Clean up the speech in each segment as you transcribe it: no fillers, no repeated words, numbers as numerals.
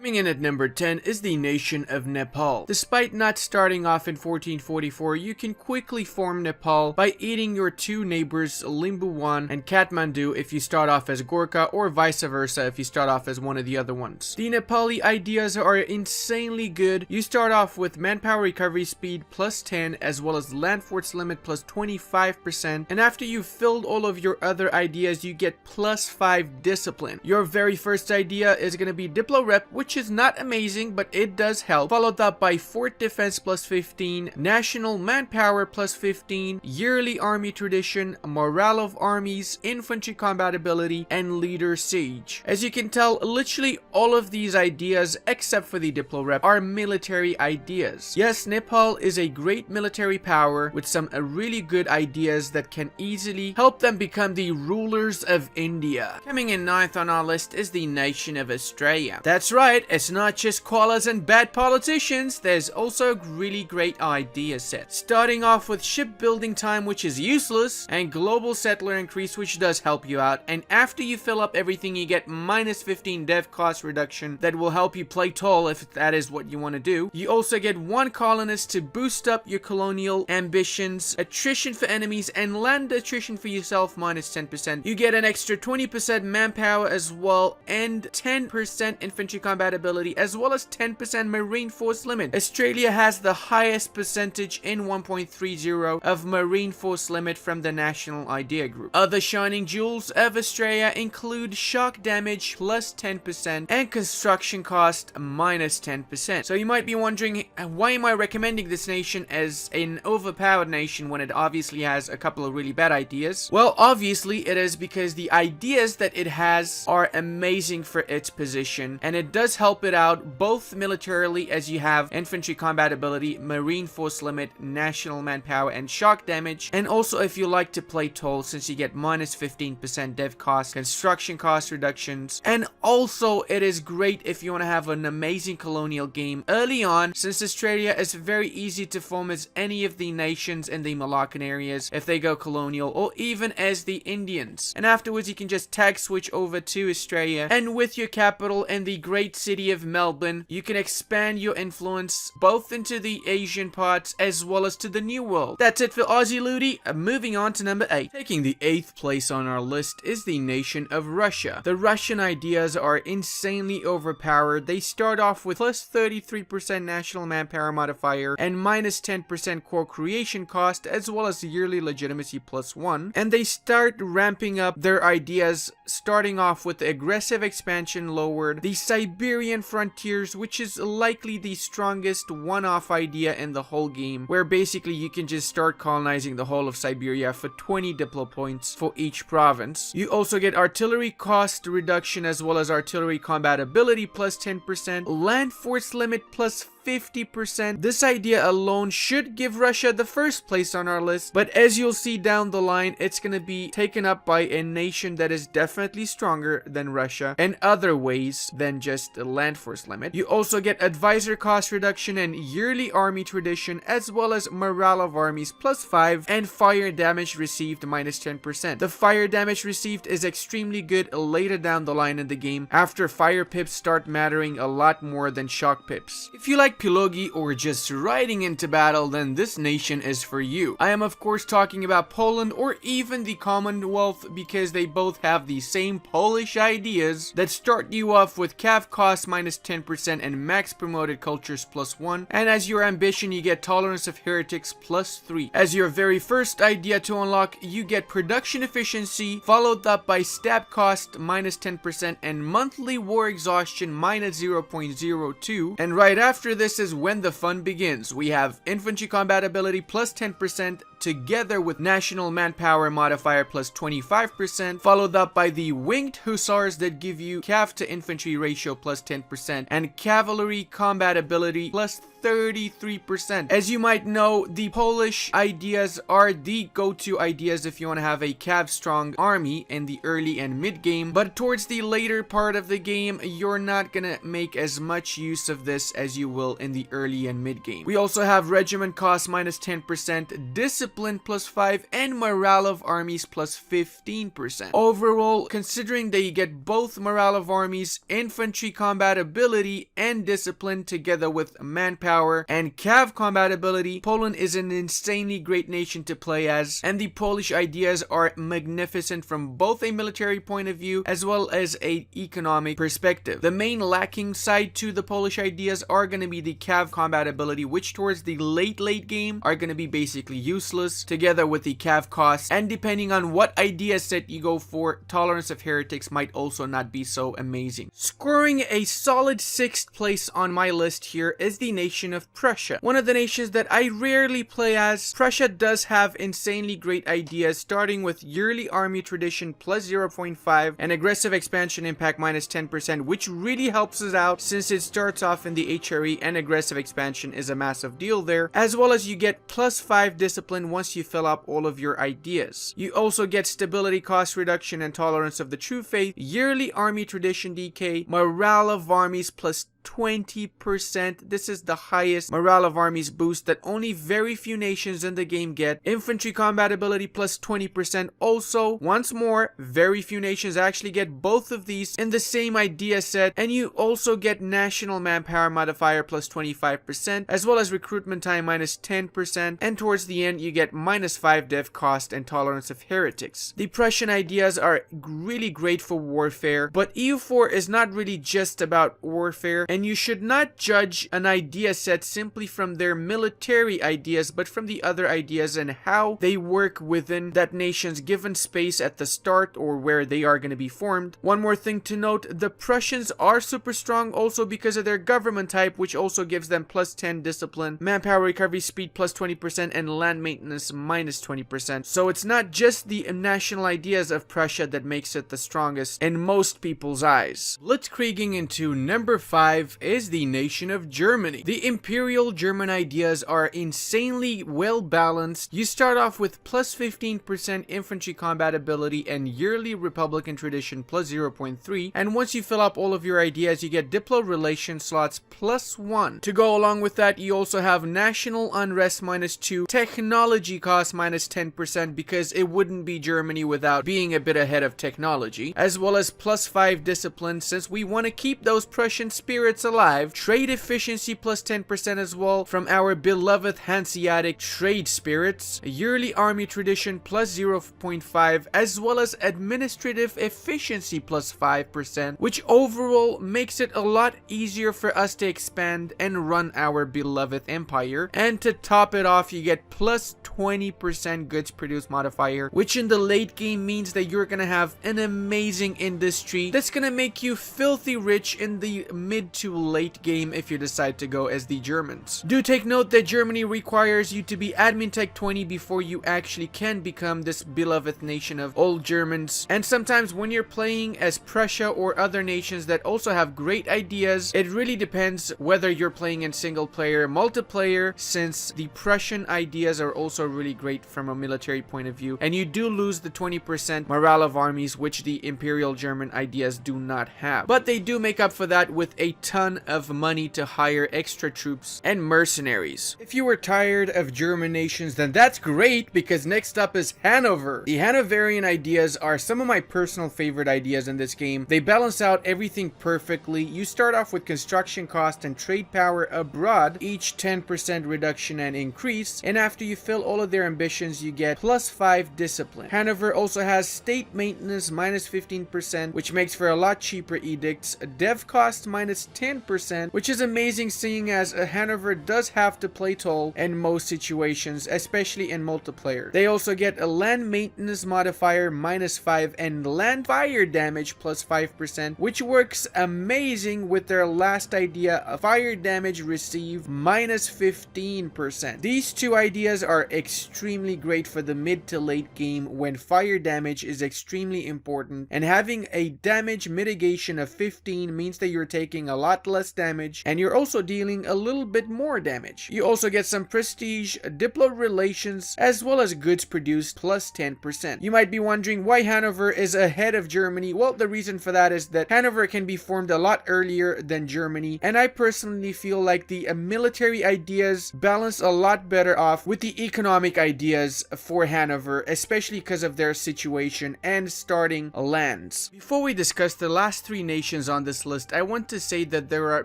Coming in at number 10 is the nation of Nepal. Despite not starting off in 1444, you can quickly form Nepal by eating your two neighbors Limbuwan and Kathmandu if you start off as Gorkha, or vice versa if you start off as one of the other ones. The Nepali ideas are insanely good. You start off with manpower recovery speed plus 10 as well as land force limit plus 25%, and after you've filled all of your other ideas you get plus 5 discipline. Your very first idea is going to be Diplo Rep, which is not amazing but it does help, followed up by Fort Defense plus 15, National Manpower plus 15, Yearly Army Tradition, Morale of Armies, Infantry Combatability, and Leader Siege. As you can tell, literally all of these ideas except for the Diplo Rep are military ideas. Yes, Nepal is a great military power with some really good ideas that can easily help them become the rulers of India. Coming in 9th on our list is the nation of Australia. That's right, it's not just koalas and bad politicians, there's also really great idea sets. Starting off with shipbuilding time, which is useless, and global settler increase, which does help you out, and after you fill up everything you get minus 15 dev cost reduction that will help you play tall if that is what you want to do. You also get one colonist to boost up your colonial ambitions, attrition for enemies, and land attrition for yourself minus 10%. You get an extra 20% manpower as well, and 10% infantry compatibility, as well as 10% marine force limit. Australia has the highest percentage in 1.30 of marine force limit from the national idea group. Other shining jewels of Australia include shock damage plus 10% and construction cost minus 10%. So you might be wondering, why am I recommending this nation as an overpowered nation when it obviously has a couple of really bad ideas? Well, obviously it is because the ideas that it has are amazing for its position, and it does help it out both militarily, as you have infantry combatability, marine force limit, national manpower, and shock damage, and also if you like to play tall, since you get minus 15% dev cost, construction cost reductions, and also it is great if you want to have an amazing colonial game early on, since Australia is very easy to form as any of the nations in the Malaccan areas if they go colonial, or even as the Indians, and afterwards you can just tag switch over to Australia, and with your capital in the great city of Melbourne, you can expand your influence both into the Asian parts as well as to the New World. That's it for Aussie Ludi. Moving on to number 8. Taking the 8th place on our list is the nation of Russia. The Russian ideas are insanely overpowered. They start off with plus 33% national manpower modifier and minus 10% core creation cost, as well as yearly legitimacy plus 1, and they start ramping up their ideas, starting off with the aggressive expansion lowered, the Siberian frontiers, which is likely the strongest one-off idea in the whole game, where basically you can just start colonizing the whole of Siberia for 20 diplo points for each province. You also get artillery cost reduction as well as artillery combatability plus 10%, land force limit plus 50%. This idea alone should give Russia the first place on our list, but as you'll see down the line, it's gonna be taken up by a nation that is definitely stronger than Russia in other ways than just the land force limit. You also get advisor cost reduction and yearly army tradition, as well as morale of armies plus 5 and fire damage received minus 10%. The fire damage received is extremely good later down the line in the game, after fire pips start mattering a lot more than shock pips. If you like Pilogi or just riding into battle, then this nation is for you. I am of course talking about Poland or even the Commonwealth, because they both have the same Polish ideas that start you off with cav cost minus 10% and max promoted cultures plus 1, and as your ambition you get tolerance of heretics plus 3. As your very first idea to unlock, you get production efficiency, followed up by stab cost minus 10% and monthly war exhaustion minus 0.02, and right after this is when the fun begins. We have infantry compatibility plus 10% together with national manpower modifier plus 25%, followed up by the winged hussars that give you cav to infantry ratio plus 10% and cavalry combatability plus 33%. As you might know, the Polish ideas are the go-to ideas if you want to have a cav strong army in the early and mid game, but towards the later part of the game you're not gonna make as much use of this as you will in the early and mid game. We also have regiment cost minus 10%, discipline discipline plus 5, and morale of armies plus 15%. Overall, considering that you get both morale of armies, infantry combat ability, and discipline together with manpower and cav combat ability, Poland is an insanely great nation to play as, and the Polish ideas are magnificent from both a military point of view as well as a economic perspective. The main lacking side to the Polish ideas are going to be the cav combat ability, which towards the late game are going to be basically useless, together with the cav costs, and depending on what idea set you go for, tolerance of heretics might also not be so amazing. Scoring a solid 6th place on my list here is the nation of Prussia. One of the nations that I rarely play as. Prussia does have insanely great ideas, starting with yearly army tradition plus 0.5 and aggressive expansion impact minus 10%, which really helps us out since it starts off in the HRE and aggressive expansion is a massive deal there, as well as you get plus 5 discipline once you fill up all of your ideas. You also get stability cost reduction and tolerance of the true faith, yearly army tradition DK, morale of armies plus 20%. This is the highest morale of armies boost that only very few nations in the game get. Infantry combat ability plus 20%. Also, once more, very few nations actually get both of these in the same idea set, and you also get national manpower modifier plus 25%, as well as recruitment time minus 10%, and towards the end you get minus 5 dev cost and tolerance of heretics. The Prussian ideas are really great for warfare, but EU4 is not really just about warfare, and you should not judge an idea set simply from their military ideas, but from the other ideas and how they work within that nation's given space at the start or where they are going to be formed. One more thing to note, the Prussians are super strong also because of their government type, which also gives them plus 10 discipline, manpower recovery speed plus 20%, and land maintenance minus 20%. So it's not just the national ideas of Prussia that makes it the strongest in most people's eyes. Blitzkrieging into number 5 is the nation of Germany. The Imperial German ideas are insanely well balanced. You start off with plus 15% infantry combat ability and yearly Republican tradition plus 0.3, and once you fill up all of your ideas you get Diplo relation slots plus 1. To go along with that, you also have national unrest minus 2, technology cost minus 10% because it wouldn't be Germany without being a bit ahead of technology, as well as plus 5 discipline since we want to keep those Prussian spirits alive, trade efficiency plus 10% as well from our beloved Hanseatic trade spirits, a yearly army tradition plus 0.5, as well as administrative efficiency plus 5%, which overall makes it a lot easier for us to expand and run our beloved empire. And to top it off, you get plus 20% goods produced modifier, which in the late game means that you're gonna have an amazing industry that's gonna make you filthy rich in the mid to late game if you decide to go as the Germans. Do take note that Germany requires you to be admin tech 20 before you actually can become this beloved nation of old Germans, and sometimes when you're playing as Prussia or other nations that also have great ideas, it really depends whether you're playing in single player, multiplayer, since the Prussian ideas are also really great from a military point of view, and you do lose the 20% morale of armies, which the Imperial German ideas do not have, but they do make up for that with a ton of money to hire extra troops and mercenaries. If you were tired of German nations, then that's great, because next up is Hanover. The Hanoverian ideas are some of my personal favorite ideas in this game. They balance out everything perfectly. You start off with construction cost and trade power abroad, each 10% reduction and increase, and after you fill all of their ambitions you get plus 5 discipline. Hanover also has state maintenance minus 15%, which makes for a lot cheaper edicts, dev cost minus 10%, which is amazing seeing as Hanover does have to play toll in most situations, especially in multiplayer. They also get a land maintenance modifier minus 5 and land fire damage plus 5%, which works amazing with their last idea of fire damage received minus 15%. These two ideas are extremely great for the mid to late game when fire damage is extremely important, and having a damage mitigation of 15 means that you're taking a lot less damage, and you're also dealing a little bit more damage. You also get some prestige, diplo relations, as well as goods produced plus 10%. You might be wondering why Hanover is ahead of Germany. Well, the reason for that is that Hanover can be formed a lot earlier than Germany, and I personally feel like the military ideas balance a lot better off with the economic ideas for Hanover, especially because of their situation and starting lands. Before we discuss the last 3 nations on this list, I want to say that there are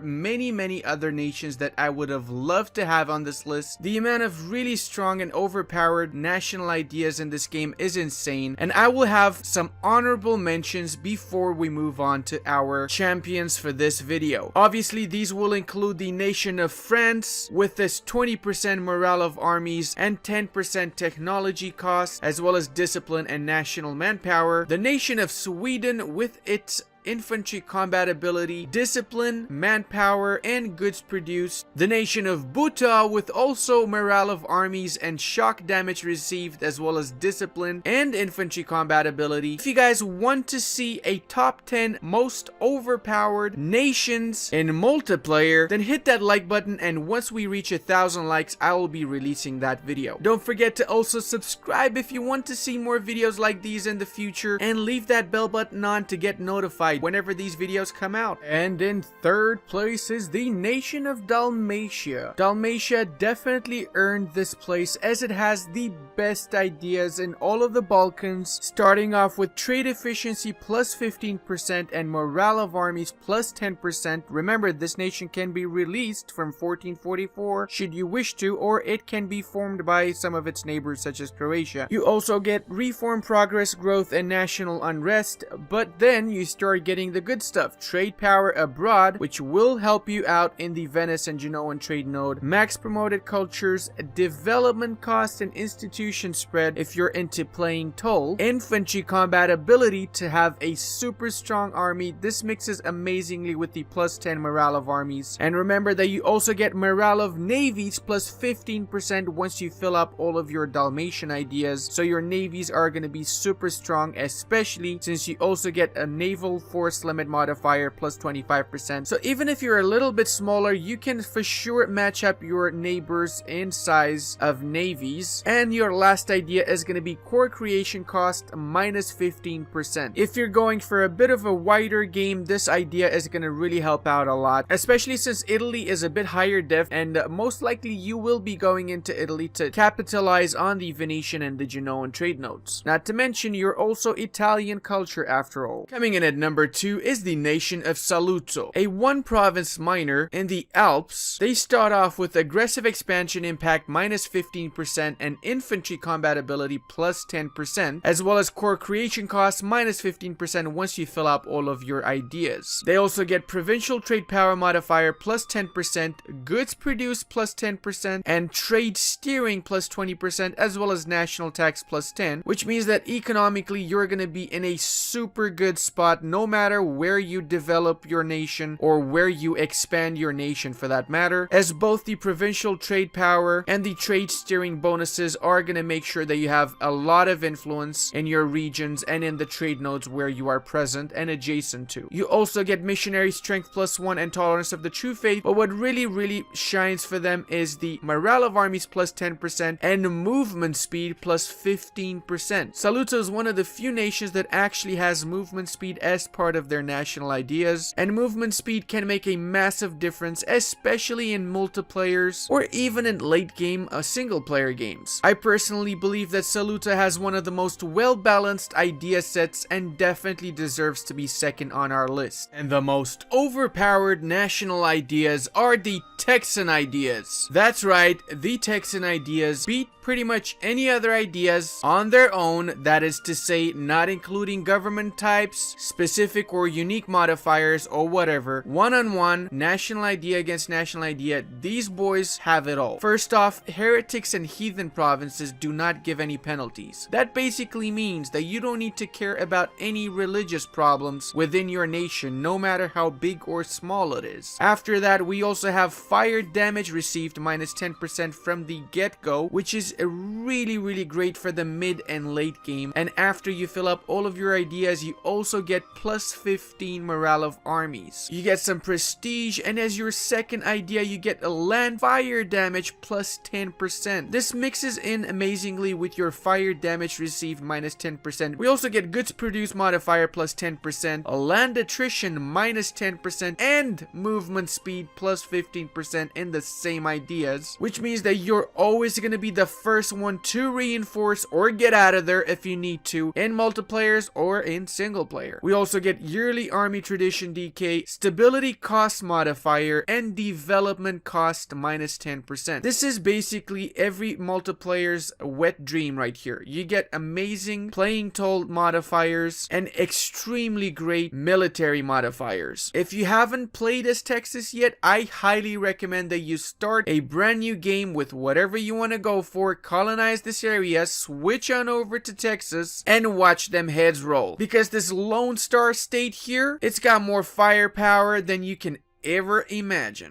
many other nations that I would have loved to have on this list. The amount of really strong and overpowered national ideas in this game is insane, and I will have some honorable mentions before we move on to our champions for this video. Obviously, these will include the nation of France with this 20% morale of armies and 10% technology cost, as well as discipline and national manpower. The nation of Sweden with its infantry combat ability, discipline, manpower, and goods produced. The nation of Bhutan with also morale of armies and shock damage received, as well as discipline and infantry combat ability. If you guys want to see a top 10 most overpowered nations in multiplayer, then hit that like button, and once we reach 1,000 likes, I will be releasing that video. Don't forget to also subscribe if you want to see more videos like these in the future, and leave that bell button on to get notified whenever these videos come out. And in 3rd place is the nation of Dalmatia. Dalmatia definitely earned this place as it has the best ideas in all of the Balkans, starting off with trade efficiency plus 15% and morale of armies plus 10%. Remember, this nation can be released from 1444 should you wish to, or it can be formed by some of its neighbors such as Croatia. You also get reform, progress, growth, and national unrest, but then you start getting the good stuff: trade power abroad, which will help you out in the Venice and Genoan trade node, max promoted cultures, development cost and institution spread if you're into playing toll, infantry combat ability to have a super strong army. This mixes amazingly with the plus 10 morale of armies, and remember that you also get morale of navies plus 15% once you fill up all of your Dalmatian ideas, so your navies are going to be super strong, especially since you also get a naval force limit modifier plus 25%. So even if you're a little bit smaller, you can for sure match up your neighbors in size of navies. And your last idea is going to be core creation cost minus 15%. If you're going for a bit of a wider game, this idea is going to really help out a lot, especially since Italy is a bit higher def, and most likely you will be going into Italy to capitalize on the Venetian and the Genoan trade nodes. Not to mention, you're also Italian culture after all. Coming in at number 2 is the nation of Saluzzo, a 1-province minor in the Alps. They start off with aggressive expansion impact minus 15% and infantry combat ability plus 10%, as well as core creation costs minus 15% once you fill up all of your ideas. They also get provincial trade power modifier plus 10%, goods produced plus 10%, and trade steering plus 20%, as well as national tax plus 10, which means that economically you're going to be in a super good spot no matter where you develop your nation or where you expand your nation for that matter, as both the provincial trade power and the trade steering bonuses are going to make sure that you have a lot of influence in your regions and in the trade nodes where you are present and adjacent to. You also get missionary strength plus 1 and tolerance of the true faith, but what really shines for them is the morale of armies plus 10% and movement speed plus 15%. Saluzzo is one of the few nations that actually has movement speed as part of their national ideas, and movement speed can make a massive difference, especially in multiplayers or even in late game single player games. I personally believe that Saluzzo has one of the most well-balanced idea sets and definitely deserves to be second on our list. And the most overpowered national ideas are the Texan ideas. That's right, the Texan ideas beat pretty much any other ideas on their own, that is to say, not including government types, specific or unique modifiers, or whatever. One-on-one, national idea against national idea, these boys have it all. First off, heretics and heathen provinces do not give any penalties. That basically means that you don't need to care about any religious problems within your nation, no matter how big or small it is. After that, we also have fire damage received minus 10% from the get-go, which is really great for the mid and late game. And after you fill up all of your ideas, you also get plus plus 15 morale of armies. You get some prestige, and as your second idea, you get a land fire damage plus 10%. This mixes in amazingly with your fire damage received minus 10%. We also get goods produced modifier plus 10%, a land attrition minus 10%, and movement speed plus 15% in the same ideas, which means that you're always going to be the first one to reinforce or get out of there if you need to, in multiplayers or in single player. We also get yearly army tradition decay, stability cost modifier, and development cost minus 10%. This is basically every multiplayer's wet dream right here. You get amazing playing told modifiers and extremely great military modifiers. If you haven't played as Texas yet, I highly recommend that you start a brand new game with whatever you want to go for, colonize this area, switch on over to Texas, and watch them heads roll. Because this Lone Star state here, it's got more firepower than you can ever imagine.